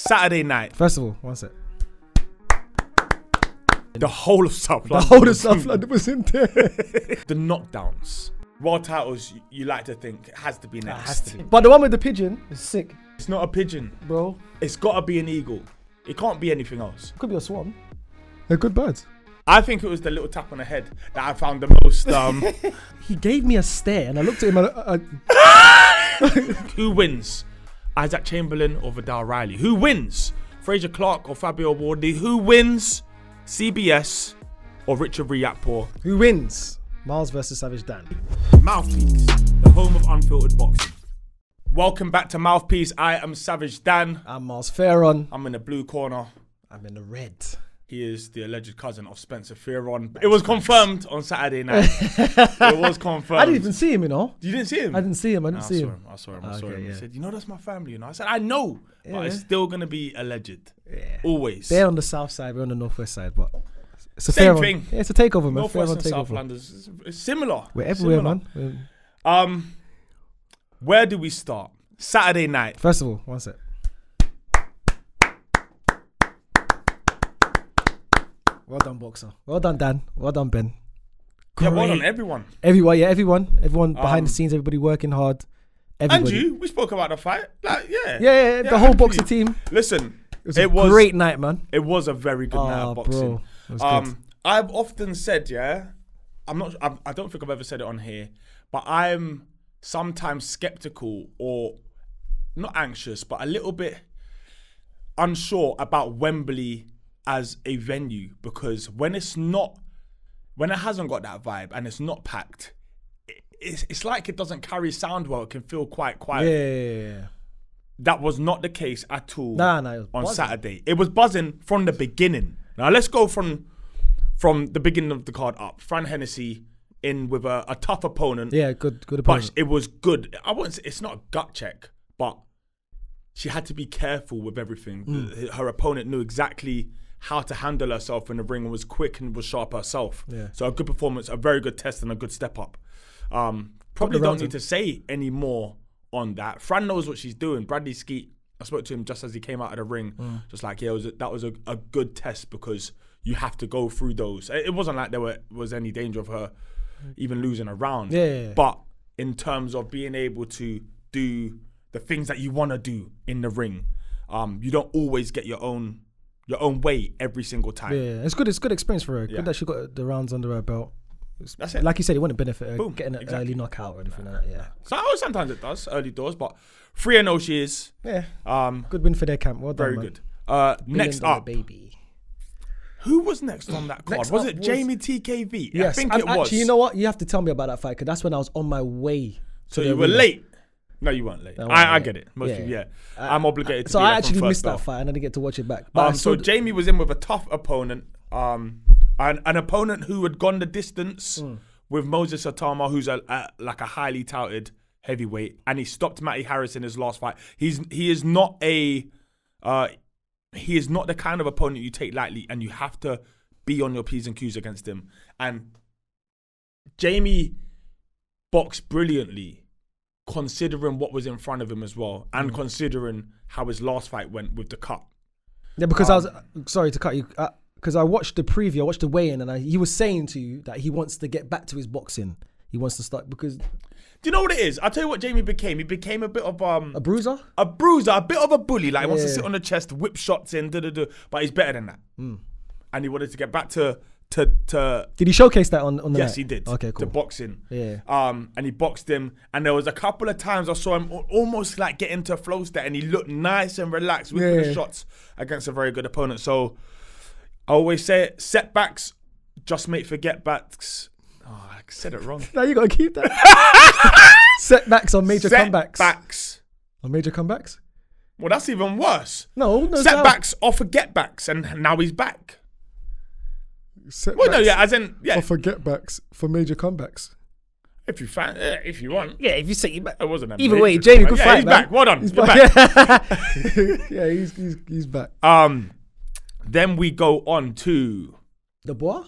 Saturday night. First of all, one sec. The whole of South London. The whole of South London was in there. The knockdowns. World titles, you like to think, it has to be next. Has to be. But the one with the pigeon is sick. It's not a pigeon. Bro. It's got to be an eagle. It can't be anything else. Could be a swan. They're good birds. I think it was the little tap on the head that I found the most... He gave me a stare and I looked at him Who wins? Isaac Chamberlain or Viddal Riley? Who wins? Fraser Clark or Fabio Wardley? Who wins? CBS or Richard Riakporhe? Who wins? Miles versus Savage Dan. Mouthpiece, the home of unfiltered boxing. Welcome back to Mouthpiece. I am Savage Dan. I'm Miles Fearon. I'm in the blue corner. I'm in the red. He is the alleged cousin of Spencer Fearon. It was confirmed on Saturday night. It was confirmed. I didn't even see him, you know. You didn't see him? I didn't see him. I saw him. I saw him. Yeah. He said, you know, that's my family, you know. I said, I know, Yeah. but it's still going to be alleged. Yeah. Always. They're on the south side, we're on the northwest side, but it's a Same Fearon. thing. Yeah, it's a takeover, man. Northwest Fearon and South takeover. London. It's similar. We're everywhere, Similar. man. Where do we start? Saturday night. First of all, one sec. Well done, boxer. Well done, Dan. Well done, Ben. Yeah, well Great. done, everyone. Everyone behind the scenes, everybody working hard. Everybody. And you, we spoke about the fight. Like, Yeah, the whole boxer team. Listen, It was a great night, man. It was a very good night of boxing. Bro. It was good. I've often said, I don't think I've ever said it on here, but I'm sometimes skeptical or not anxious, but a little bit unsure about Wembley as a venue, because when it hasn't got that vibe and it's not packed, it's like it doesn't carry sound well. It can feel quite quiet. Yeah. That was not the case at all. Nah, it was on buzzing. Saturday. It was buzzing from the beginning. Now let's go from the beginning of the card up. Fran Hennessy in with a tough opponent. Yeah, good opponent. But it was good. I wouldn't say it's not a gut check, but she had to be careful with everything. Her opponent knew exactly how to handle herself in the ring and was quick and was sharp herself. Yeah. So a good performance, a very good test and a good step up. Probably don't need to say any more on that. Fran knows what she's doing. Bradley Skeet, I spoke to him just as he came out of the ring, just like, that was a good test, because you have to go through those. It wasn't like there was any danger of her even losing a round. Yeah. But in terms of being able to do the things that you want to do in the ring, you don't always get your own way every single time. Yeah, it's good experience for her. Yeah. Good that she got the rounds under her belt. That's it. Like you said, it wouldn't benefit her Boom. getting an Exactly. early knockout or anything like that. Yeah. So sometimes it does, early doors, but 3-0 she is. Yeah. Good win for their camp. Well done, Very man. good. Next $1 billion up, baby. who was next on that card? Next Was up it was- Jamie TKV? Yes. I think it was. Actually, you know what? You have to tell me about that fight, because that's when I was on my way. So to you the were arena. late. No, you weren't late. I wasn't I late. get it. Most Yeah. people, yeah. I'm obligated to So be I there actually from missed first that bell. fight and I didn't get to watch it back. But I saw So Jamie was in with a tough opponent, an opponent who had gone the distance with Moses Atama, who's like a highly touted heavyweight, and he stopped Matty Harris in his last fight. He is not the kind of opponent you take lightly, and you have to be on your P's and Q's against him. And Jamie boxed brilliantly, considering what was in front of him as well, and considering how his last fight went with the cut. Yeah, because I was sorry to cut you. Because I watched the preview, I watched the weigh-in, and he was saying to you that he wants to get back to his boxing. He wants to start because. Do you know what it is? I'll tell you what Jamie became. He became a bit of A bruiser? a bit of a bully. Like he wants to sit on the chest, whip shots in, but he's better than that. And he wanted to get back to. Did he showcase that on the Yes, night? he did. Okay, cool. To boxing. Yeah. And he boxed him, and there was a couple of times I saw him almost like get into a flow state, and he looked nice and relaxed with the shots against a very good opponent. So I always say it, setbacks just make forget backs. Oh, I said it wrong. Now you got to keep that. Setbacks on major comebacks. Setbacks. On major comebacks? Well, that's even worse. No. Setbacks or forgetbacks, and now he's back. Setbacks Well, no, yeah, as in, yeah. or forgetbacks for major comebacks. If you want. Yeah, if you say you back. It wasn't a Either major way, Jamie could comeback. fight, He's man. back. Well done. He's You're back. back. Yeah, he's back. Then we go on to. Dubois?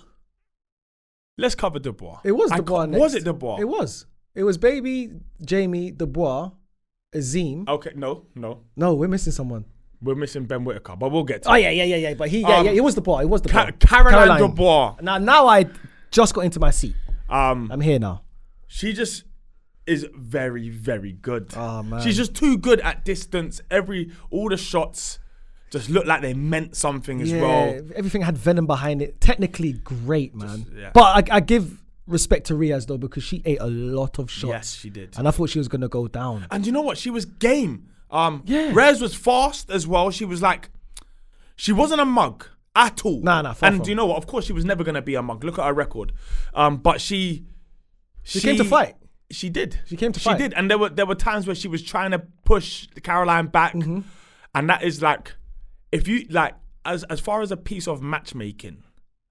Let's cover Dubois. It was Dubois next. Was it Dubois? It was. It was baby Jamie, Dubois, Azeez. Okay, no. No, we're missing someone. We're missing Ben Whittaker, but we'll get to Oh it. yeah. But he was the boy. It was the boy. Caroline Dubois. Now I just got into my seat. I'm here now. She just is very, very good. Oh man, she's just too good at distance. All the shots just look like they meant something as well. Everything had venom behind it. Technically great, man. Yeah. But I give respect to Riaz though, because she ate a lot of shots. Yes, she did. And I thought she was gonna go down. And you know what? She was game. Rez was fast as well. She was like, she wasn't a mug at all. Nah. And you know what? Of course, she was never gonna be a mug. Look at her record. But she came to fight. She did. She came to fight. She did. And there were times where she was trying to push Caroline back, and that is like, if you like, as far as a piece of matchmaking,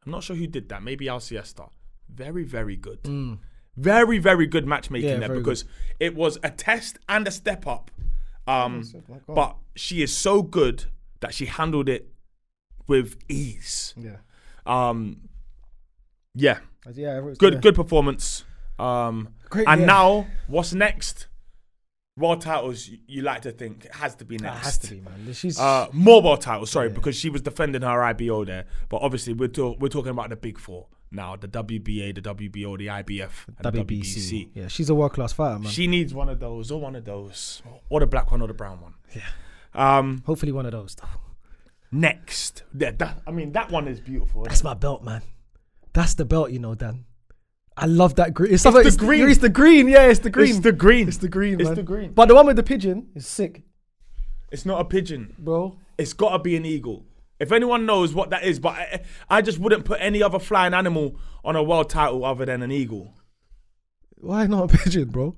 I'm not sure who did that. Maybe Al Siesta. Very, very good. Very, very good matchmaking there, because it was a test and a step up. But she is so good that she handled it with ease. Good performance. Great, now, what's next? World titles, you like to think it has to be next. It has to be, man. She's more world titles, because she was defending her IBO there. But obviously, we're talking about the big four now: the WBA, the WBO, the IBF, and the WBC. Yeah, she's a world-class fighter, man. She needs one of those, or the black one, or the brown one. Yeah. Hopefully, one of those though. Next, that one is beautiful. That's my belt, man. That's the belt, Dan. I love that green. It's the green. It's the green. Yeah, it's the green. It's the green. It's the green, man. It's the green. But the one with the pigeon is sick. It's not a pigeon, bro. It's got to be an eagle. If anyone knows what that is, but I just wouldn't put any other flying animal on a world title other than an eagle. Why not a pigeon, bro?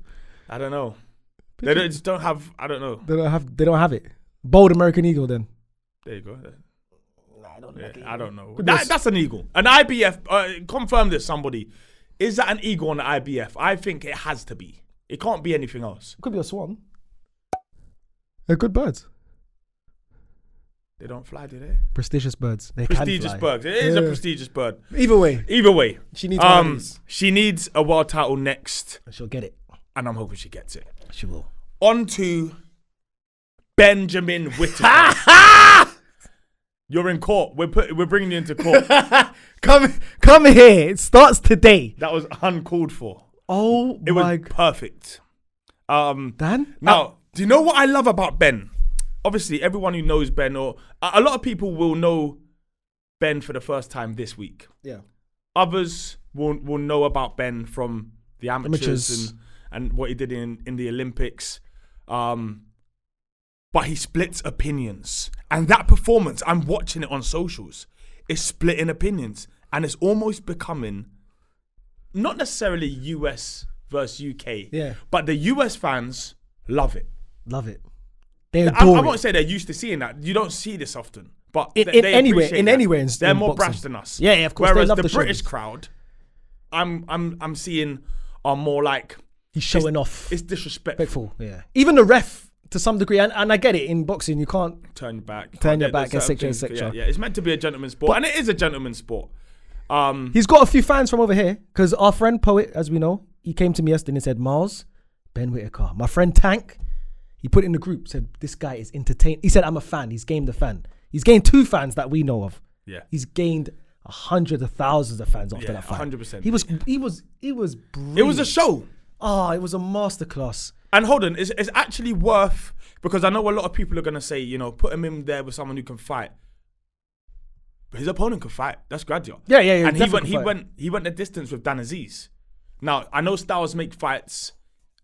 I don't know. Pigeon. They just don't have. I don't know. They don't have it. Bold American eagle, then. There you go. I don't know. That's an eagle. An IBF. Confirm this, somebody. Is that an eagle on the IBF? I think it has to be. It can't be anything else. It could be a swan. They're good birds. They don't fly, do they? Prestigious birds. Prestigious birds. It is a prestigious bird. Either way. She needs one of these. She needs a world title next. And she'll get it. And I'm hoping she gets it. She will. On to Benjamin Whittaker. You're in court. We're bringing you into court. Come here. It starts today. That was uncalled for. Oh, it was perfect. Dan? Now, do you know what I love about Ben? Obviously, everyone who knows Ben, or a lot of people will know Ben for the first time this week. Yeah. Others will know about Ben from the amateurs. And what he did in the Olympics. But he splits opinions. And that performance, I'm watching it on socials, is splitting opinions. And it's almost becoming, not necessarily US versus UK, but the US fans love it. Love it. They adore I won't say they're used to seeing that. You don't see this often. But anywhere, they're more boxing. brash than us. Yeah, of course. Whereas they love the British crowd, I'm seeing are more like, he's showing off. It's disrespectful. Yeah. Even the ref, to some degree, and I get it, in boxing you can't turn your back, etc. Yeah, it's meant to be a gentleman's sport, and it is a gentleman's sport. He's got a few fans from over here, because our friend Poet, as we know, he came to me yesterday and said, Miles, Ben Whittaker. My friend Tank, he put in the group, said, this guy is entertained. He said, I'm a fan. He's gained a fan. He's gained 2 fans that we know of. Yeah. He's gained hundreds of thousands of fans after that fight. 100%. He was brilliant. It was a show. Oh, it was a masterclass. And hold on, it's actually worth, because I know a lot of people are going to say, put him in there with someone who can fight. But his opponent can fight. That's Gradia. Yeah. And he went the distance with Dan Azeez. Now, I know styles make fights,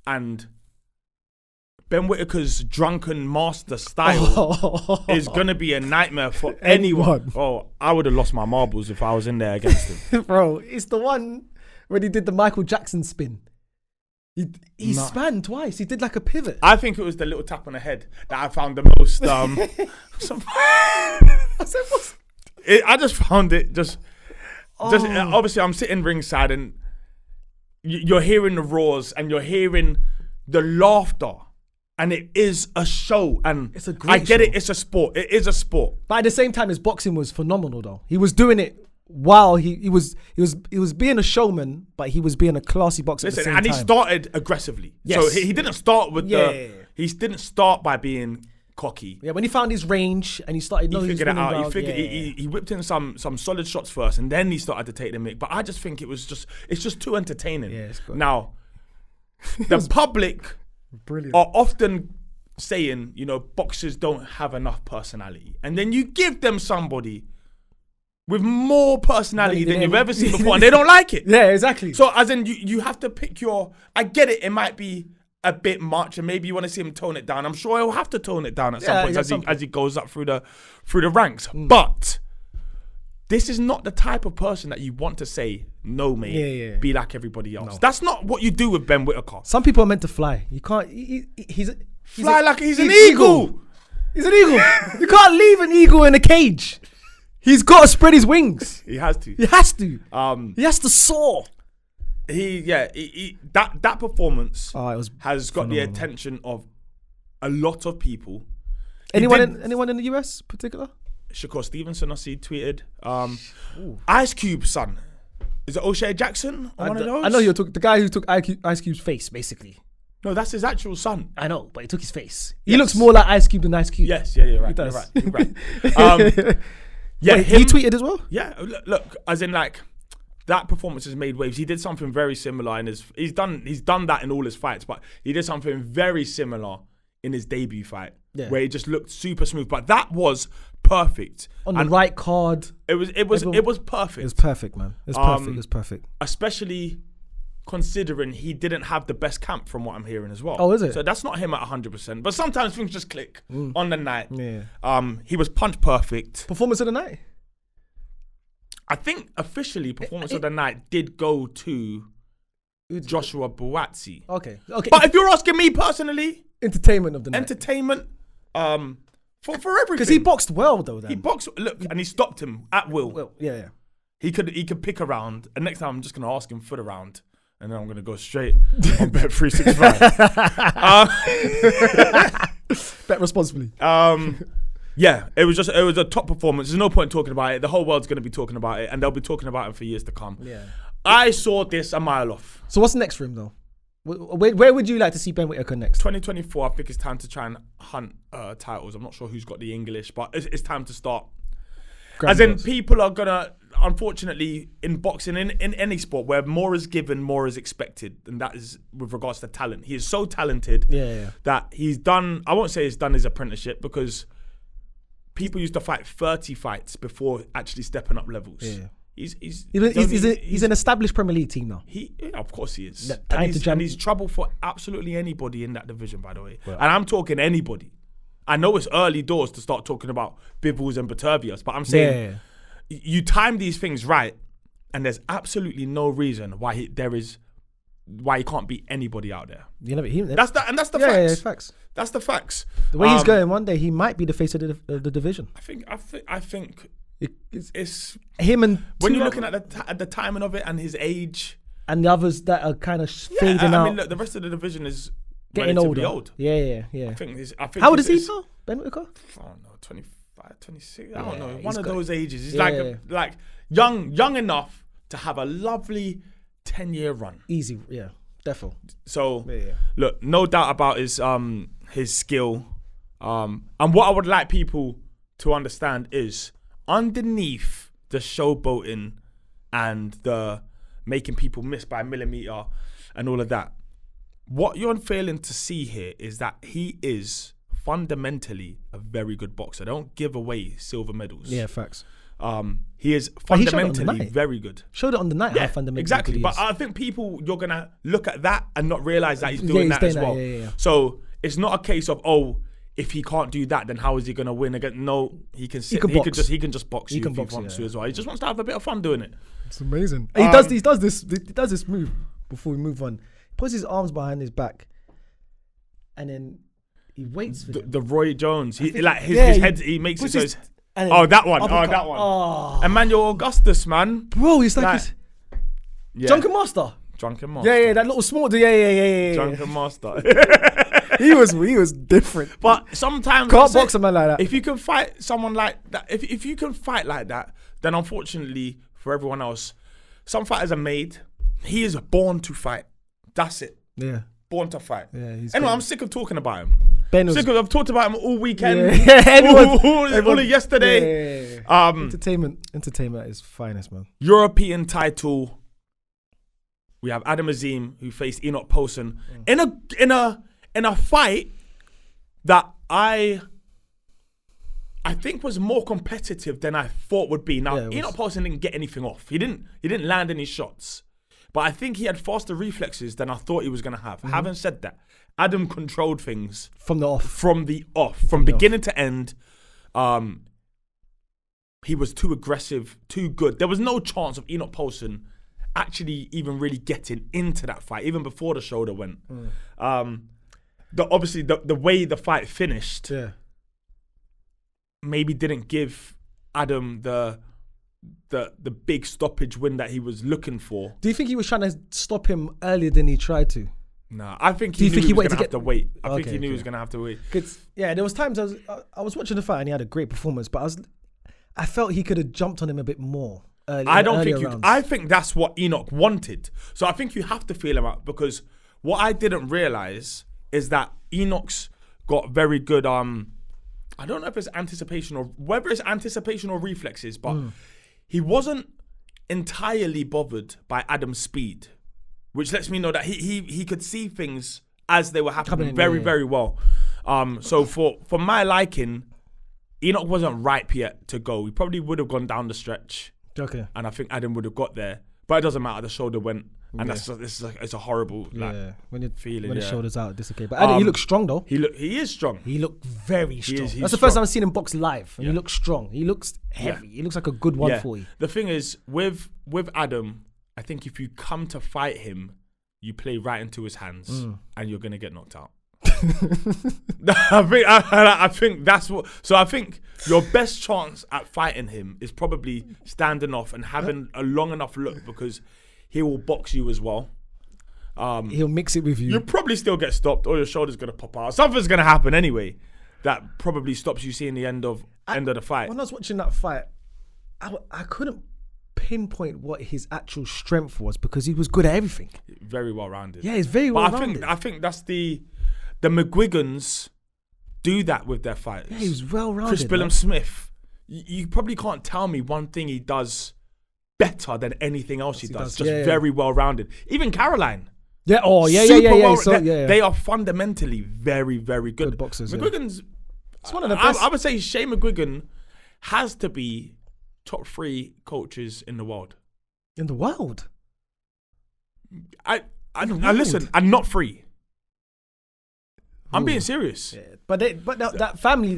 and Ben Whittaker's drunken master style is going to be a nightmare for anyone. Oh, I would have lost my marbles if I was in there against him. Bro, it's the one when he did the Michael Jackson spin. He span twice. He did like a pivot. I think it was the little tap on the head that I found the most. I just found it just obviously I'm sitting ringside and you're hearing the roars and you're hearing the laughter, and it is a show. And it's a great I get show. it. It's a sport. It is a sport. But at the same time, his boxing was phenomenal. Though he was doing it while he was being a showman, but he was being a classy boxer. Listen, at the same and time. he started aggressively. Yes. So he didn't start with he didn't start by being cocky. Yeah, when he found his range and he started knowing He figured it out. Round, He whipped in some solid shots first, and then he started to take the mick. But I just think it's just too entertaining. Yeah, it's good. Now, the public Brilliant. are often saying, boxers don't have enough personality, and then you give them somebody with more personality than you've ever seen before, and they don't like it. Yeah, exactly. So as in, you have to pick I get it. It might be a bit much, and maybe you want to see him tone it down. I'm sure he'll have to tone it down at some point as he goes up through the ranks. But this is not the type of person that you want to say, no, mate, be like everybody else. No. That's not what you do with Ben Whittaker. Some people are meant to fly. You can't. He's an eagle. He's an eagle. You can't leave an eagle in a cage. He's got to spread his wings. He has to. He has to soar. That performance has got the attention of a lot of people. Anyone in the US in particular? Shakur Stevenson, I see, tweeted. Ice Cube's son. Is it O'Shea Jackson? One of those? I know the guy who took Ice Cube's face, basically. No, that's his actual son. I know, but he took his face. He looks more like Ice Cube than Ice Cube. Yes, you're right. He does. You're right. Wait, he tweeted as well? Yeah, look, as in like, that performance has made waves. He did something very similar in he's done that in all his fights, but he did something very similar in his debut fight, where he just looked super smooth. But that was perfect. On the right card. It was perfect. It was perfect, man. It was perfect. Especially considering he didn't have the best camp from what I'm hearing as well. Oh, is it? So that's not him at 100%. But sometimes things just click on the night. Yeah. He was punch perfect. Performance of the night? I think officially performance of the night did go to Joshua Buatsi. Okay. But if you're asking me personally, entertainment of the night. Entertainment, for everything. Because he boxed well though. Then. He boxed. Look, and he stopped him at will. Yeah. He could pick a round, and next time I'm just gonna ask him for the round, and then I'm gonna go straight on Bet 365. Bet responsibly. Yeah, it was a top performance. There's no point talking about it. The whole world's going to be talking about it, and they'll be talking about it for years to come. Yeah, I saw this a mile off. So what's next for him though? Where would you like to see Ben Whittaker next? 2024, I think it's time to try and hunt titles. I'm not sure who's got the English, but it's time to start. As in, people are gonna, unfortunately, in boxing, in any sport, where more is given, more is expected, and that is with regards to talent. He is so talented that he's done. I won't say he's done his apprenticeship, because people used to fight 30 fights before actually stepping up levels. Yeah. He's an established Premier League team now. Of course he is. And he's trouble for absolutely anybody in that division, by the way. Well, and I'm talking anybody. I know it's early doors to start talking about Bivals and Beterbius, but I'm saying you time these things right, and there's absolutely no reason why he can't beat anybody out there. That's the facts. Yeah, facts. That's the facts. The way he's going, one day he might be the face of the division. I think it's him, and when you're looking at the timing of it and his age and the others that are kind of fading out. I mean, look, the rest of the division is getting older. Old. Yeah. I think how old is he now, Ben Whittaker? I don't know, 25, 26. I don't know. One of those ages. He's like young enough to have a lovely 10-year run. Easy, definitely. So look, no doubt about his skill. And what I would like people to understand is, underneath the showboating and the making people miss by a millimeter and all of that, what you're failing to see here is that he is fundamentally a very good boxer. Don't give away silver medals. Yeah, facts. He is fundamentally very good. Showed it on the night how fundamentally exactly. Good he but is. I think you're gonna look at that and not realize that he's doing that as well. Yeah. So it's not a case of, if he can't do that, then how is he gonna win again? No, he can sit. He can just box you if he wants to as well. He just wants to have a bit of fun doing it. It's amazing. He does this move before we move on. He puts his arms behind his back, and then he waits for the Roy Jones. His head. He makes it so. That one. Oh. Emmanuel Augustus, man. Bro, he's like Drunken Master. Yeah, that little small dude. Yeah. Drunken Master. he was different. But sometimes can't box a man like that. If you can fight someone like that, if you can fight like that, then unfortunately for everyone else, some fighters are made. He is born to fight. That's it. Yeah. Born to fight. Yeah. Anyway, I'm sick of talking about him. Ben was, I've talked about him all weekend. Everyone, all of yesterday. Yeah. Entertainment at its finest, man. European title. We have Adam Azeez who faced Enoch Poulsen in a fight that I think was more competitive than I thought would be. Now Enoch Poulsen didn't get anything off. He didn't land any shots, but I think he had faster reflexes than I thought he was going to have. Having said that, Adam controlled things from the off, from beginning to end. He was too aggressive, too good. There was no chance of Enoch Poulsen actually even really getting into that fight, even before the shoulder went. Obviously, the way the fight finished maybe didn't give Adam the big stoppage win that he was looking for. Do you think he was trying to stop him earlier than he tried to? No, I think he knew he was going to have to wait. I think he knew he was going to have to wait. Yeah, there was times I was watching the fight and he had a great performance, but I felt he could have jumped on him a bit more. I think that's what Enoch wanted. So I think you have to feel him out, because what I didn't realize is that Enoch's got very good. I don't know if it's anticipation or whether it's anticipation or reflexes, but he wasn't entirely bothered by Adam's speed, which lets me know that he could see things as they were happening very well. So for my liking, Enoch wasn't ripe yet to go. He probably would have gone down the stretch. Okay. And I think Adam would have got there. But it doesn't matter. The shoulder went. And it's a horrible feeling. When the shoulder's out, dislocate. But Adam, he looks strong though. He is strong. He looked very strong. He's That's the first time I've seen him box live. And he looks strong. He looks heavy. He looks like a good 140. The thing is, with Adam, I think if you come to fight him, you play right into his hands and you're going to get knocked out. I think that's what. So I think your best chance at fighting him is probably standing off and having a long enough look, because he will box you as well. He'll mix it with you. You'll probably still get stopped, or your shoulder's gonna pop out. Something's gonna happen anyway that probably stops you seeing the end of the fight. When I was watching that fight, I couldn't pinpoint what his actual strength was, because he was good at everything. Very well rounded. Yeah, he's very well rounded. I think that's the McGuigans do that with their fighters. Yeah, he was well rounded. Chris Billam-Smith, you probably can't tell me one thing he does better than anything else he does. Very well rounded. Even Caroline. Yeah. Oh, yeah. They are fundamentally very, very good boxers. McGuigan's. It's one of the best. I would say Shane McGuigan has to be top 3 coaches in the world. In the world. I listen. I'm not free. I'm being serious. Yeah. But that family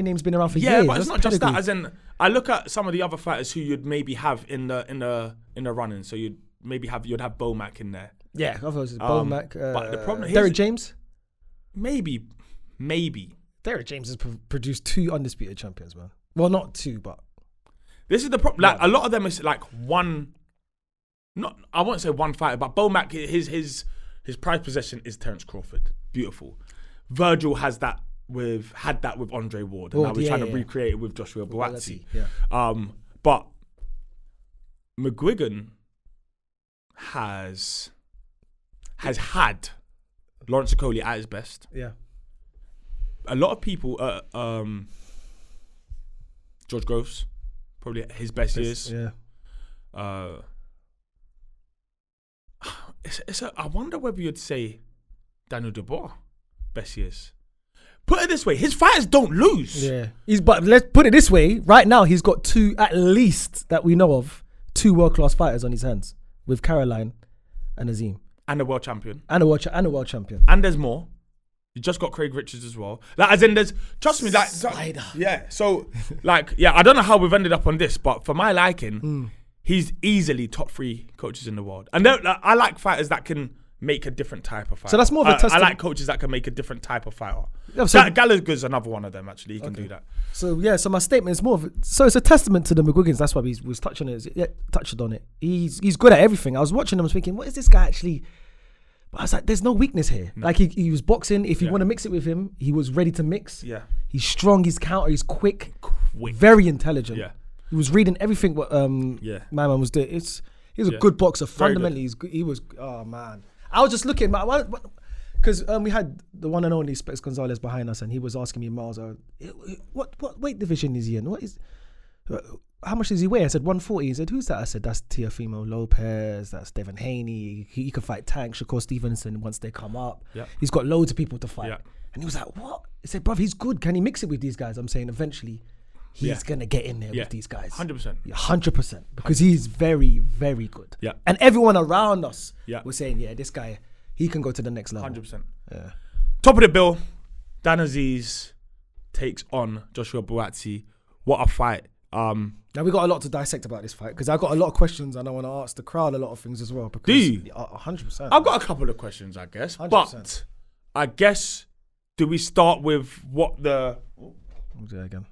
name's been around for years. Yeah, but it's not just that. As in, I look at some of the other fighters who you'd maybe have in the running. So you'd have Bomac in there. Yeah, obviously Bomac. But the problem is Derek James. Maybe. Derek James has produced 2 undisputed champions, man. Well, not 2, but this is the problem. Like a lot of them is like one. Not I won't say one fighter, but Bomac, his prized possession is Terence Crawford. Beautiful. Virgil had that with Andre Ward, and now we're trying to recreate it with Joshua Buatsi. But McGuigan has had Lawrence Okoli at his best. Yeah. A lot of people, George Groves, probably at his best years. Yeah. I wonder whether you'd say Daniel Dubois best years. Put it this way, his fighters don't lose. Yeah. But let's put it this way, right now he's got 2, at least that we know of, 2 world-class fighters on his hands, with Caroline and Azeez. And a world champion. And a world champion. And there's more. You just got Craig Richards as well. Like, as in, trust me, like, Spider. Yeah. So, like, I don't know how we've ended up on this, but for my liking, he's easily top 3 coaches in the world. And I like fighters that can make a different type of fighter. So that's more of a testament. I like coaches that can make a different type of fighter. Yeah, so Gallagher's another one of them, actually. He can do that. So my statement is more of it's a testament to the McGuigans. That's why we was touched on it. He's good at everything. I was watching him, I was thinking, what is this guy actually? But I was like, there's no weakness here. No. Like he was boxing. If you want to mix it with him, he was ready to mix. Yeah. He's strong. He's counter. He's quick. Very intelligent. Yeah. He was reading everything what my man was doing. He's a good boxer. Fundamentally, he was. Oh man. I was just looking. because we had the one and only Specs Gonzalez behind us, and he was asking me, Miles, what weight division is he in? How much does he weigh? I said 140. He said, who's that? I said, that's Teofimo Lopez. That's Devin Haney. He could fight Tank, Shakur Stevenson once they come up. Yep. He's got loads of people to fight. Yep. And he was like, what? I said, bruv, he's good. Can he mix it with these guys? I'm saying eventually he's going to get in there with these guys. 100%. Yeah, 100%. Because he's very, very good. Yeah. And everyone around us was saying, yeah, this guy, he can go to the next level. 100%. Yeah. Top of the bill, Dan Azeez takes on Joshua Buatsi. What a fight. Now we got a lot to dissect about this fight because I got a lot of questions and I want to ask the crowd a lot of things as well. Because do you? 100%. I've got a couple of questions, I guess. 100%. But I guess, do we start with what the... We'll do that again.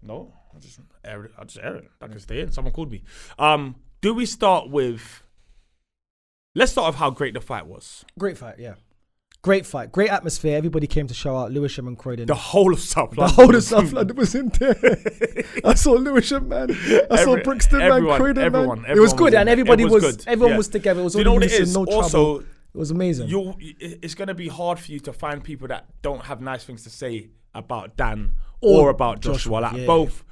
No, I just air it. I can stay in. Someone called me. Do we start with... Let's start with how great the fight was. Great fight, yeah. Great fight. Great atmosphere. Everybody came to show out. Lewisham and Croydon. The whole of South London. The whole of South London was in there. I saw Lewisham, man. I saw Brixton, man. Croydon, man. It was good, and everybody was everyone was together. It was all loose, no trouble. It was amazing. It's going to be hard for you to find people that don't have nice things to say about Dan or about Joshua. Like both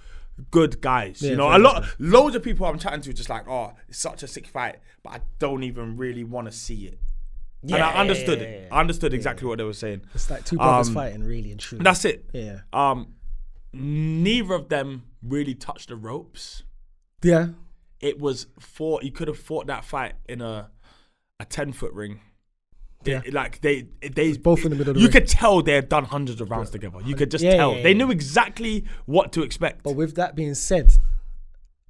good guys. You know, loads of people I'm chatting to just like, oh, it's such a sick fight, but I don't even really want to see it. Yeah, and I understood it. I understood exactly what they were saying. It's like two brothers fighting, really and truly. That's it. Yeah. Neither of them really touched the ropes. Yeah. It was you could have fought that fight in a 10-foot ring. Yeah. They both in the middle of the You ring. could tell they had done hundreds of rounds together. You could just tell. They knew exactly what to expect. But with that being said,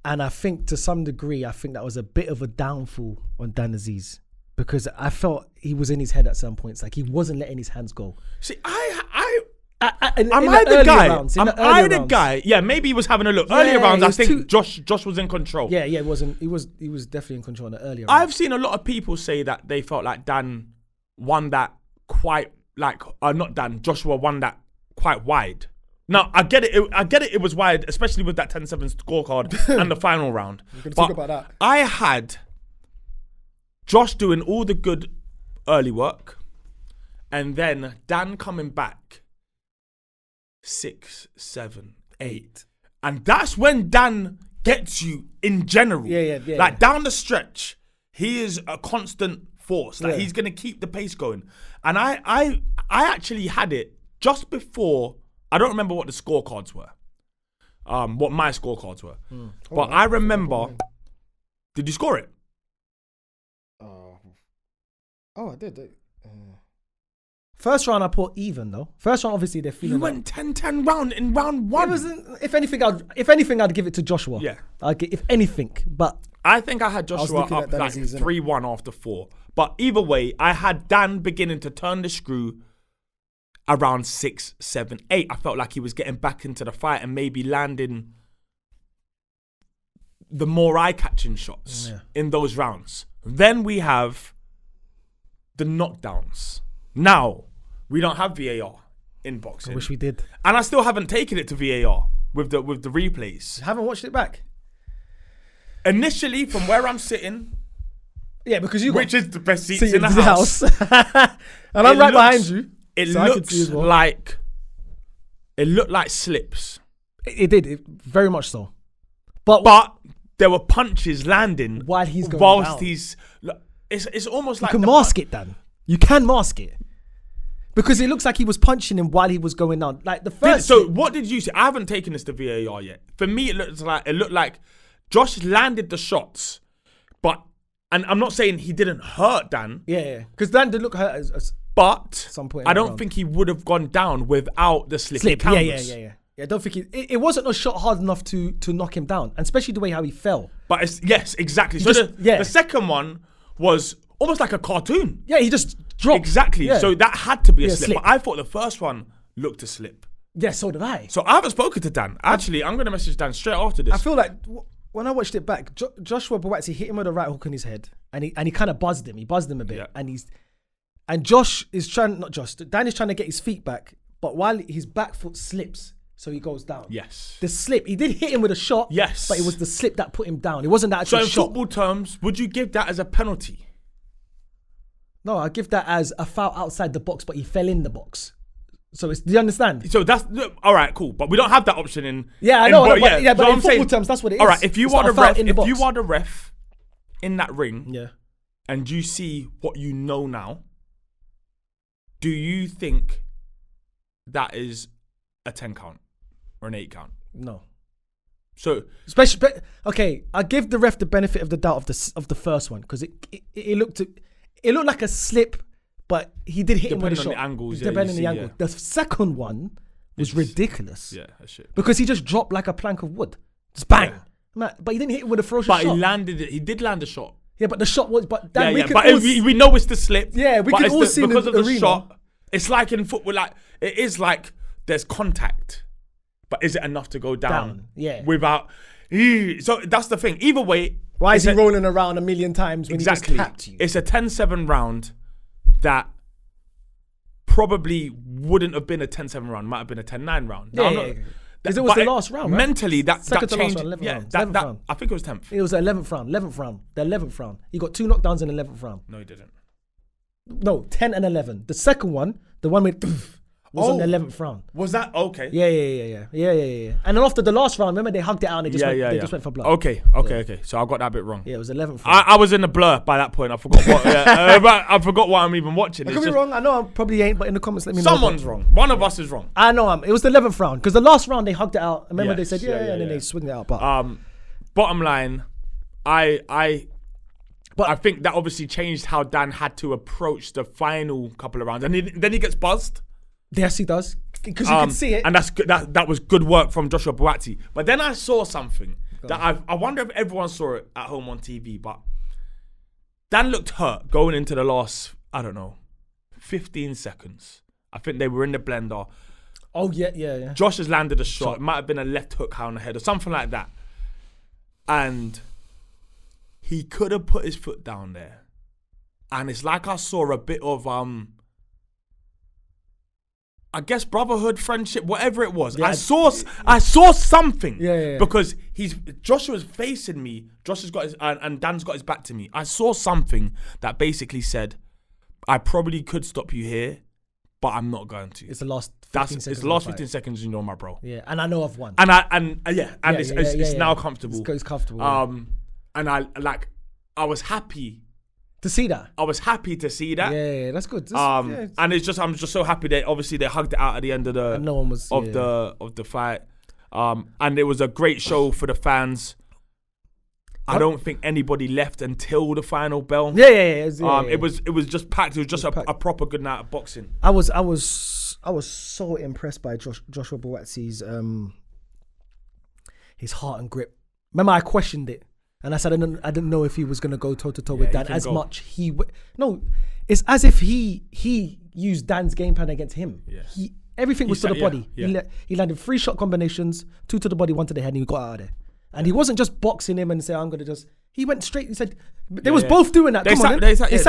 and I think to some degree, I think that was a bit of a downfall on Dan Azeez. Because I felt he was in his head at some points, like he wasn't letting his hands go. See, am I the guy? Yeah, maybe he was having a look. Earlier rounds, I think Josh was in control. Yeah, it wasn't. He was definitely in control in the earlier rounds. I've seen a lot of people say that they felt like Dan won that quite Joshua won that quite wide. Now I get it. It was wide, especially with that 10-7 scorecard and the final round. We're gonna talk about that. I had Josh doing all the good early work, and then Dan coming back 6, 7, 8. And that's when Dan gets you in general. Yeah. Like down the stretch, he is a constant force. Like he's going to keep the pace going. And I actually had it just before, I don't remember what the scorecards were, what my scorecards were. But I remember, did you score it? I did. First round I put even though. First round obviously they're feeling. You went 10-10 round in round one. It wasn't. If anything, I'd give it to Joshua. Yeah. If anything, but I think I had Joshua up like 3-1 after 4. But either way, I had Dan beginning to turn the screw around 6, 7, 8. I felt like he was getting back into the fight and maybe landing the more eye-catching shots in those rounds. Then we have the knockdowns. Now, we don't have VAR in boxing. I wish we did. And I still haven't taken it to VAR with the replays. I haven't watched it back. Initially, from where I'm sitting, yeah, because which is the best seats in the house. And I'm right behind you. It looked like slips. It did, very much so. But there were punches landing while he's going down. It's almost you like can mask it, Dan. You can mask it because it looks like he was punching him while he was going down. Like the first. So what did you see? I haven't taken this to VAR yet. For me, it looked like Josh landed the shots, and I'm not saying he didn't hurt Dan. Yeah, because Dan did look hurt but some point. I don't think he would have gone down without the slip. Counters. Yeah. I don't think it wasn't a shot hard enough to knock him down, and especially the way how he fell. But yes, exactly. So the second one was almost like a cartoon. Yeah, he just dropped. Exactly. Yeah. So that had to be a slip. But I thought the first one looked a slip. Yeah, so did I. So I haven't spoken to Dan. Actually, I'm going to message Dan straight after this. I feel like when I watched it back, Joshua Buatsi hit him with a right hook in his head, and he kind of buzzed him. He buzzed him a bit, and Josh is Dan is trying to get his feet back, but while his back foot slips, so he goes down. Yes. The slip. He did hit him with a shot. Yes. But it was the slip that put him down. It wasn't that actual shot. So in football terms, would you give that as a penalty? No, I give that as a foul outside the box, but he fell in the box. So do you understand? So that's all right, cool. But we don't have that option in. Yeah, I know. But you know in football saying? terms, that's what it is. All right, if you It's are not the a foul ref, in the if box. you are the ref in that ring, Yeah. and you see what you know now, do you think that is a 10 count or an 8 count? No. So Okay, I give the ref the benefit of the doubt of the first one because it looked like a slip, but he did hit him with a shot. Depending on the angles, Depending on the see, angle. yeah. The second one was ridiculous. Yeah, that's shit. Because he just dropped like a plank of wood. Just bang. Yeah. Man, but he didn't hit it with a ferocious But shot. he landed it. He did land a shot. Yeah, but the shot was. But we know it's the slip. Yeah, we but can it's all see because the of the arena. shot. It's like in football, like it is like there's contact, but is it enough to go down? Yeah. Without. So that's the thing. Either way, Why is he rolling around a million times when exactly. he just tapped you? It's a 10-7 round that probably wouldn't have been a 10-7 round. Might have been a 10-9 round. Yeah. Because it was the last round, right? Mentally, that Second to last changed. round, 11th Yeah, round. that 11th round. I think it was 10th. It was the 11th round. The 11th round. He got 2 knockdowns in the 11th round. No, he didn't. No, 10 and 11. The second one, the one with was on the 11th round. Was that okay? Yeah. And then after the last round, remember they hugged it out and they just went for blood. Okay. So I got that bit wrong. Yeah, it was 11th round. I was in the blur by that point. I forgot what. I forgot what I'm even watching. I could be wrong. I know I probably ain't, but in the comments let me know. Someone's wrong. One of us is wrong. I know it was the 11th round because the last round they hugged it out. Remember they Yes, said and then they swinged it out. But bottom line, I think that obviously changed how Dan had to approach the final couple of rounds, and then he gets buzzed. Yes, he does because you can see it, and that's good. That was good work from Joshua Buatsi. But then I saw something that I wonder if everyone saw it at home on TV. But Dan looked hurt going into the last 15 seconds. I think they were in the blender. Oh yeah. Josh has landed a shot. It might have been a left hook on the head or something like that, and he could have put his foot down there. And it's like I saw a bit of I guess brotherhood, friendship, whatever it was. Yeah, I saw something. Yeah. Because Joshua's facing me. Josh has got his and Dan's got his back to me. I saw something that basically said, I probably could stop you here, but I'm not going to. It's the last 15 seconds. It's the last 15 seconds, my bro. Yeah, and I know I've won. It's now comfortable. It's comfortable. And I was happy to see that. I was happy to see that. Yeah, that's good. And I'm just so happy that obviously they hugged it out at the end of the no one was, the fight. And it was a great show for the fans. I don't think anybody left until the final bell. Yeah. It was just packed. It was just a proper good night of boxing. I was so impressed by Joshua Buatsi's his heart and grip. Remember, I questioned it. And I said, I didn't know if he was going to go toe-to-toe with Dan as much. No, it's as if he used Dan's game plan against him. Yeah. Everything was to the body. Yeah. He landed 3 shot combinations, 2 to the body, 1 to the head, and he got out of there. And he wasn't just boxing him and say, I'm going to just... He went straight. He said, they was both doing that. They sat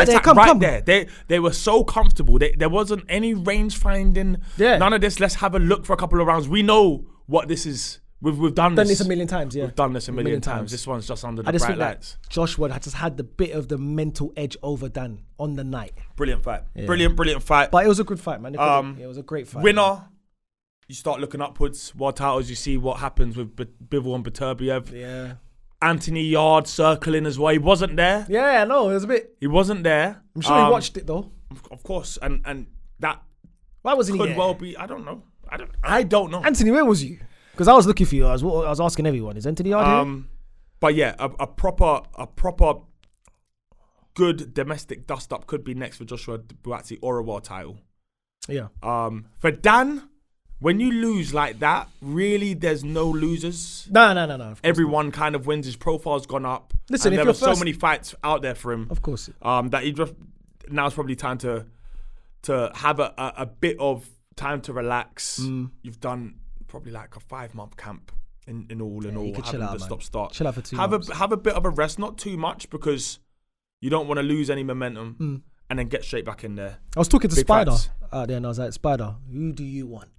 there, come. There. They were so comfortable. There wasn't any range finding. Yeah. None of this, let's have a look for a couple of rounds. We know what this is. We've done this a million times, yeah. We've done this a million times. This one's just under the bright lights. Joshua just had the bit of the mental edge over Dan on the night. Brilliant fight. Yeah. Brilliant fight. But it was a good fight, man. It was a great fight. Winner. Man. You start looking upwards. World titles, you see what happens with Bivol and Beterbiev. Yeah. Anthony Yard circling as well. He wasn't there. Yeah, no, it was a bit. He wasn't there. I'm sure he watched it though. Of course. And that why wasn't he could well be. I don't know. I don't know. Anthony, where was you? Because I was looking for you. I was asking everyone. Is Anthony Yard here? But yeah, a proper good domestic dust up could be next for Joshua Buatsi or a world title. Yeah. For Dan, when you lose like that, really, there's no losers. No. Everyone kind of wins. His profile's gone up. Listen, and there were so many fights out there for him. Of course. That he just now's probably time to have a bit of time to relax. You've done probably like a 5-month camp in all, having the stop-start. Chill out for 2 months. Have a bit of a rest, not too much, because you don't want to lose any momentum and then get straight back in there. I was talking to Spider fights out there and I was like, Spider, who do you want?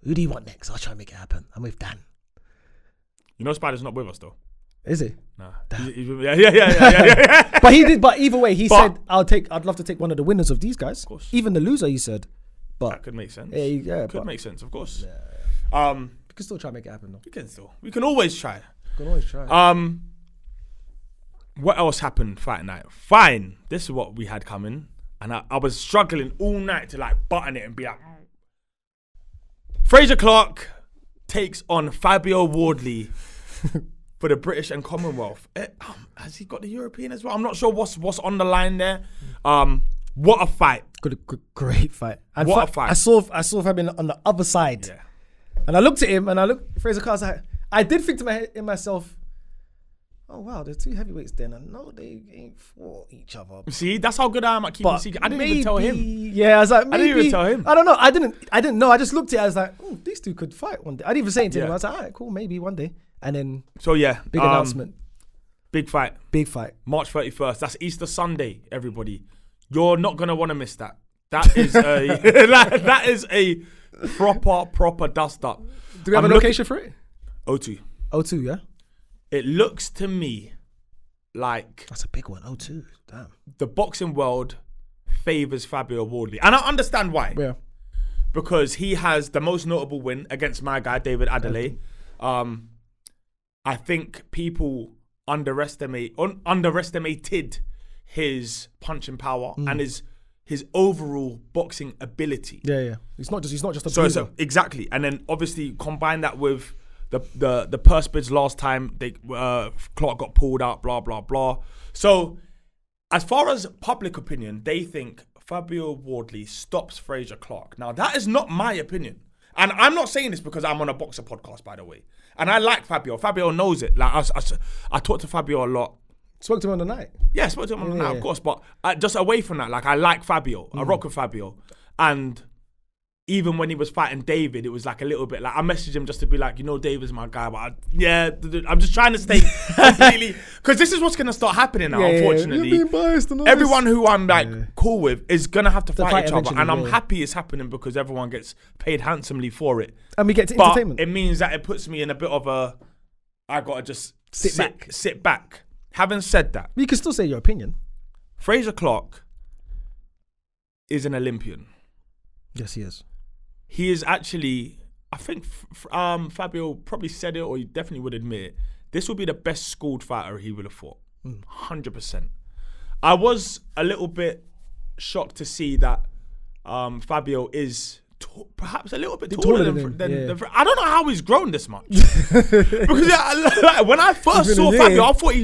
Who do you want next? I'll try and make it happen. I'm with Dan. You know Spider's not with us though. Is it? Nah. Yeah. But he did. But either way, he said, I'd love to take one of the winners of these guys. Of course. Even the loser, he said. But that could make sense. Could make sense, of course. Yeah. We can still try to make it happen, though. We can always try. What else happened fight night? Fine. This is what we had coming. And I was struggling all night to like button it and be like, Fraser Clark takes on Fabio Wardley for the British and Commonwealth. Has he got the European as well? I'm not sure what's on the line there. What a fight. Great fight. And what a fight. I saw Fabio on the other side. Yeah. And I looked at him and Fraser Clark, I did think to myself, oh wow, they're two heavyweights then. I know they ain't fought each other. See, that's how good I am at keeping secret. I didn't even tell him. Yeah, I was like, maybe. I didn't even tell him. I don't know. I didn't know. I just looked at it. I was like, oh, these two could fight one day. I didn't even say anything to him. I was like, all right, cool, maybe one day. And then, big announcement. Big fight. March 31st. That's Easter Sunday, everybody. You're not gonna want to miss that. That is that is a proper dust up. Do we have a location for it? O2. O2, yeah. It looks to me like that's a big one. O2, damn. The boxing world favors Fabio Wardley, and I understand why. Yeah. Because he has the most notable win against my guy David Adelaide. I think people underestimated his punching power and his overall boxing ability. Yeah. He's not just a bruiser. So exactly, and then obviously combine that with the purse bids last time. Clark got pulled out. Blah blah blah. So as far as public opinion, they think Fabio Wardley stops Fraser Clark. Now that is not my opinion, and I'm not saying this because I'm on a boxer podcast, by the way. And I like Fabio. Fabio knows it. Like I talk to Fabio a lot. Spoke to him on the night. Yeah, spoke to him on the night, of course. But just away from that, like I like Fabio. I rock with Fabio. And even when he was fighting David, it was like a little bit like I messaged him just to be like, David's my guy. But I'm just trying to stay completely because this is what's gonna start happening now. Unfortunately, you're being biased and all everyone who I'm like cool with is gonna have to fight each other, and I'm yeah. happy it's happening because everyone gets paid handsomely for it. And we get to but entertainment. It means that it puts me in a bit of a I gotta just sit back. Having said that, you can still say your opinion. Fraser Clark is an Olympian. Yes, he is. He is actually, I think Fabio probably said it, or he definitely would admit it. This will be the best schooled fighter he would have fought. 100%. I was a little bit shocked to see that Fabio is perhaps a little bit taller than I don't know how he's grown this much. Because when I first saw Fabio, I thought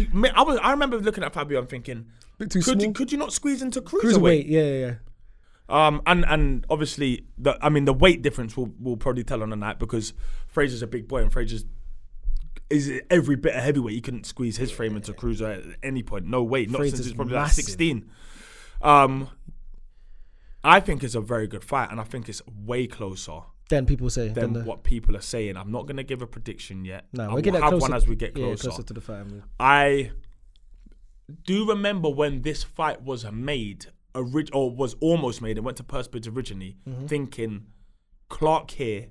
I remember looking at Fabio and thinking, could you not squeeze into cruiserweight? Yeah. And obviously the weight difference will probably tell on the night because Fraser's a big boy and Fraser's is every bit a heavyweight. You couldn't squeeze his frame into cruiser at any point. No way. Not since he's probably like 16. I think it's a very good fight, and I think it's way closer than people say. Than what people are saying. I'm not going to give a prediction yet. No, we'll have one as we get closer. Closer to the fight. I do remember when this fight was made, or was almost made, and went to purse bids originally, thinking Clark here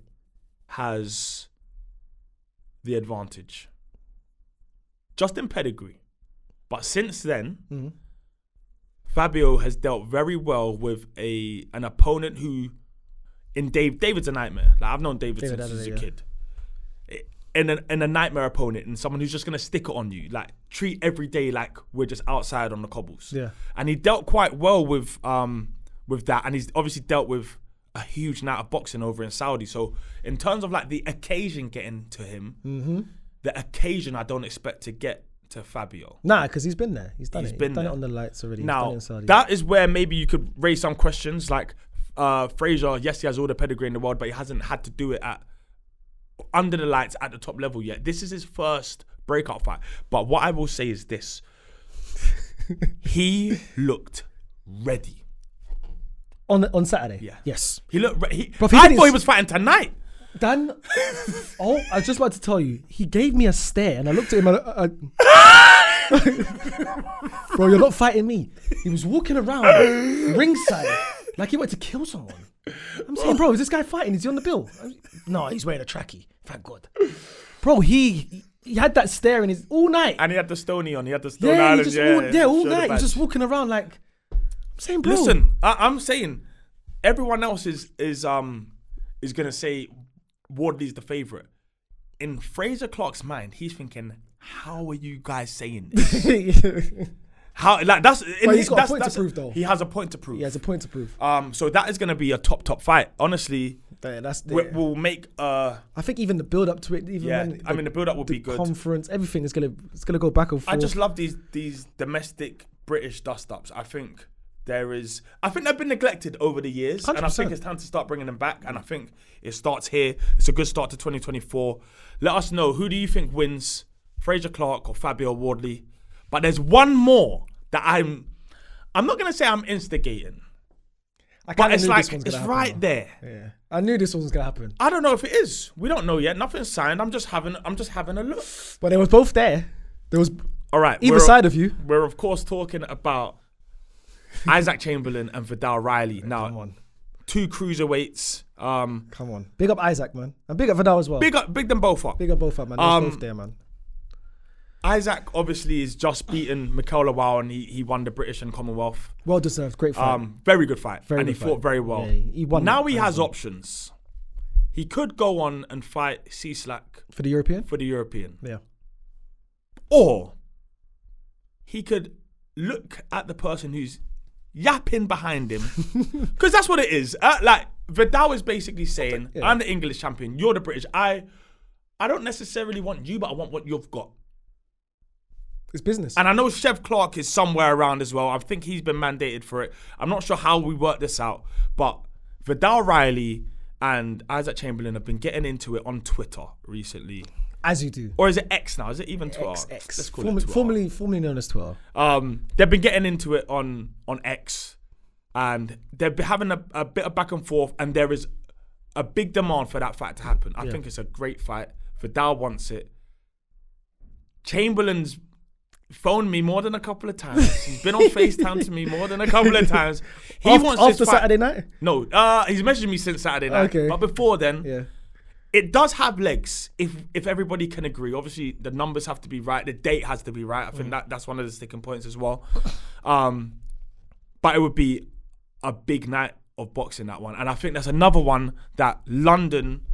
has the advantage. Just in pedigree. But since then, Fabio has dealt very well with an opponent who, David's a nightmare. Like I've known David since he was a kid. And a nightmare opponent, and someone who's just gonna stick it on you, like treat every day like we're just outside on the cobbles. Yeah. And he dealt quite well with that, and he's obviously dealt with a huge night of boxing over in Saudi. So in terms of like the occasion getting to him, the occasion I don't expect to get to Fabio. Nah, because he's been there. He's done it on the lights already. Now, that is where maybe you could raise some questions. Like Fraser, yes, he has all the pedigree in the world, but he hasn't had to do it under the lights at the top level yet. This is his first breakout fight. But what I will say is this. He looked ready. On Saturday? Yeah. Yes. He looked ready. I thought he was fighting tonight. Dan, I was just about to tell you, he gave me a stare and I looked at him bro, you're not fighting me. He was walking around ringside like he wanted to kill someone. I'm saying, bro, is this guy fighting? Is he on the bill? No, he's wearing a trackie. Thank God. Bro, he he had that stare in his all night. And he had the Stony on. He had the Stone Yeah, Island. he just all Show the night. He's badge. just walking around like. I'm saying, bro. Listen, I'm saying everyone else is gonna say Wardley's the favourite. In Fraser Clark's mind, he's thinking, how are you guys saying this? How like that's But he's got a point to prove, though. He has a point to prove. He has a point to prove. So that is gonna be a top fight. Honestly, we'll make I think even the build up to it, even when the build up will be good. Conference, everything is gonna go back and forth. I just love these domestic British dust ups. I think they've been neglected over the years, 100%. and I think it's time to start bringing them back. And I think it starts here. It's a good start to 2024. Let us know, who do you think wins, Fraser Clark or Fabio Wardley? But there's one more that I'm not gonna say I'm instigating, but it's like it's right there. Yeah, I knew this one was gonna happen. I don't know if it is. We don't know yet. Nothing's signed. I'm just having a look. But they was both there. There was all right. Either side of you. We're of course talking about Isaac Chamberlain and Viddal Riley. Now, come on. 2 cruiserweights. Come on. Big up Isaac, man. And big up Viddal as well. Big them both up. Big up both up, man. They're both there, man. Isaac obviously is just beaten Mikel Lawal, and he won the British and Commonwealth. Well deserved. Great fight. Very good fight. Very and good he fought fight. very well. Yeah, he won. Now he has options. He could go on and fight C-Slack for the European. Yeah. Or he could look at the person who's yapping behind him, because that's what it is. Like Viddal is basically saying, I'm the English champion, you're the British. I don't necessarily want you, but I want what you've got. It's business. And I know Chev Clark is somewhere around as well. I think he's been mandated for it. I'm not sure how we work this out, but Viddal Riley and Isaac Chamberlain have been getting into it on Twitter recently. As you do. Or is it X now? Is it even Twitter? X. Let's call it Twitter. Formerly known as Twitter. They've been getting into it on X, and they've been having a bit of back and forth, and there is a big demand for that fight to happen. I think it's a great fight. Viddal wants it. Chamberlain's phoned me more than a couple of times. He's been on FaceTime to me more than a couple of times. He wants after this fight. Saturday night? No, he's messaged me since Saturday night. Okay. But before then, it does have legs if everybody can agree. Obviously, the numbers have to be right. The date has to be right. I think that's one of the sticking points as well. But it would be a big night of boxing, that one. And I think that's another one that London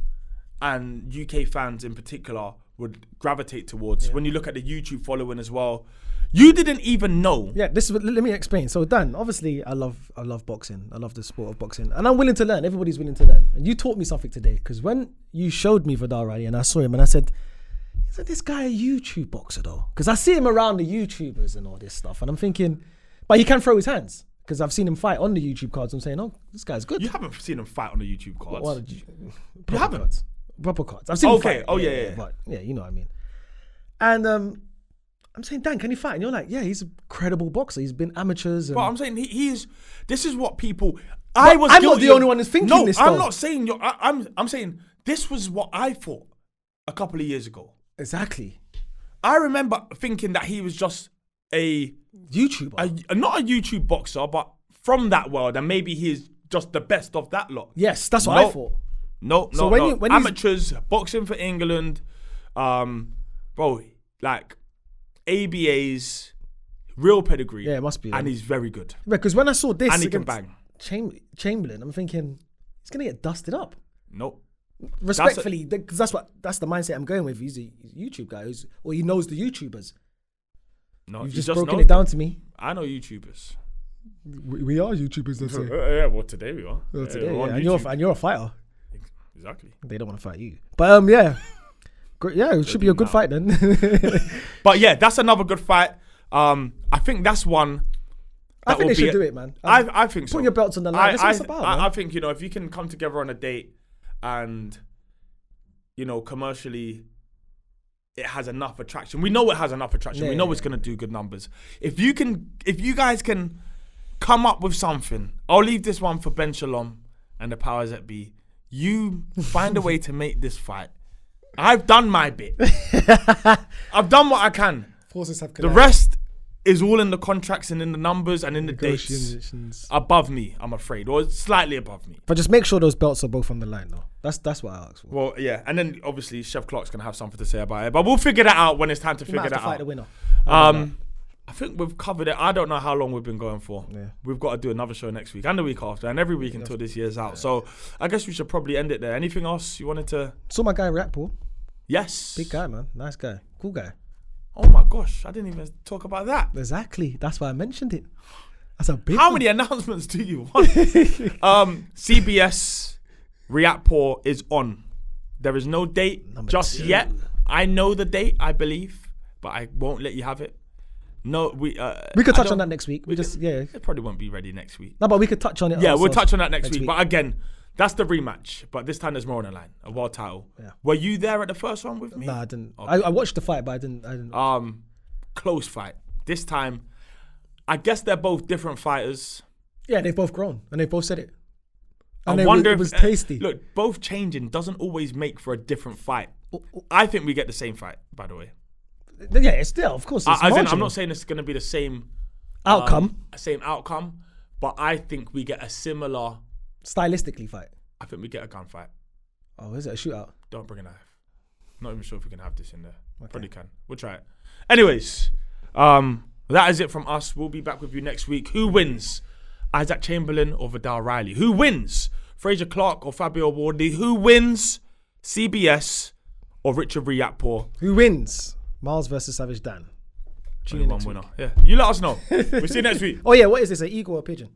and UK fans in particular would gravitate towards. When you look at the YouTube following as well, you didn't even know. Yeah, let me explain. So Dan, obviously I love boxing. I love the sport of boxing, and I'm willing to learn. Everybody's willing to learn. And you taught me something today, because when you showed me Viddal Riley and I saw him and I said, isn't this guy a YouTube boxer though? Because I see him around the YouTubers and all this stuff, and I'm thinking, but he can throw his hands, because I've seen him fight on the YouTube cards. I'm saying, oh, this guy's good. You haven't seen him fight on the YouTube cards. You haven't? Proper cards. I've seen him fight. Oh, yeah. But yeah, you know what I mean. And I'm saying, Dan, can he fight? And you're like, yeah, he's a credible boxer. He's been amateurs. But I'm saying he is. This is what people. I'm not the only one who's thinking this. No, I'm though. not saying you're. I'm saying this was what I thought a couple of years ago. Exactly. I remember thinking that he was just a YouTuber, not a YouTube boxer, but from that world, and maybe he's just the best of that lot. Yes, that's what I thought. No. When amateurs boxing for England, bro, like ABAs, real pedigree. Yeah, it must be. And he's very good. Because when I saw this, and he can bang. Chamberlain, I'm thinking he's gonna get dusted up. Nope. Respectfully, because that's the mindset I'm going with. He's a YouTube guy, or he knows the YouTubers. No, you've just broken it down to me. I know YouTubers. We are YouTubers, let's say. Yeah, well, today we are. Well, today, yeah. And you're a fighter. Exactly. They don't want to fight you. But yeah. It should be a good fight then. But yeah, that's another good fight. I think that's one. I think they should do it, man. I think so. Put your belts on the line. That's what it's about, man. I think, if you can come together on a date and, commercially it has enough attraction. We know it has enough attraction. Yeah, we know it's going to do good numbers. If you guys can come up with something, I'll leave this one for Ben Shalom and the powers that be. You find a way to make this fight. I've done my bit. I've done what I can. Forces have collided. The rest is all in the contracts and in the numbers and in the dates. Negotiations. Above me, I'm afraid, or slightly above me. But just make sure those belts are both on the line, though. That's what I ask for. Well, yeah, and then obviously Chef Clark's gonna have something to say about it, but we'll figure that out when it's time to figure that out. Fight the winner. I think we've covered it. I don't know how long we've been going for. Yeah. We've got to do another show next week and the week after and every week until this year's out. So I guess we should probably end it there. Anything else you wanted to? Saw my guy Rapple. Yes. Big guy, man. Nice guy. Cool guy. Oh my gosh, I didn't even talk about that. Exactly. That's why I mentioned it. That's a big How one. many announcements do you want? CBS React is on. There is no date just yet. I know the date, I believe, but I won't let you have it. No, we could touch on that next week. It probably won't be ready next week. No, but we could touch on it. Yeah, we'll touch on that next week. But again, that's the rematch. But this time there's more on the line. A world title. Yeah. Were you there at the first one with me? No, I didn't. Okay. I watched the fight, but I didn't. Close fight. This time, I guess they're both different fighters. Yeah, they've both grown and they both said it. And I wonder if it was tasty. Look, both changing doesn't always make for a different fight. I think we get the same fight, by the way. Yeah, it's still, of course. I'm not saying it's going to be the same outcome. But I think we get a similar stylistically fight. I think we get a gunfight. Oh, is it a shootout? Don't bring a knife. Not even sure if we can have this in there. Okay. Probably can. We'll try it. Anyways, that is it from us. We'll be back with you next week. Who wins? Isaac Chamberlain or Viddal Riley? Who wins? Fraser Clark or Fabio Wardley? Who wins? CBS or Richard Riakporhe? Who wins? Miles versus Savage Dan. Only one winner. Yeah. You let us know. We'll see you next week. Oh yeah, what is this? An eagle or a pigeon?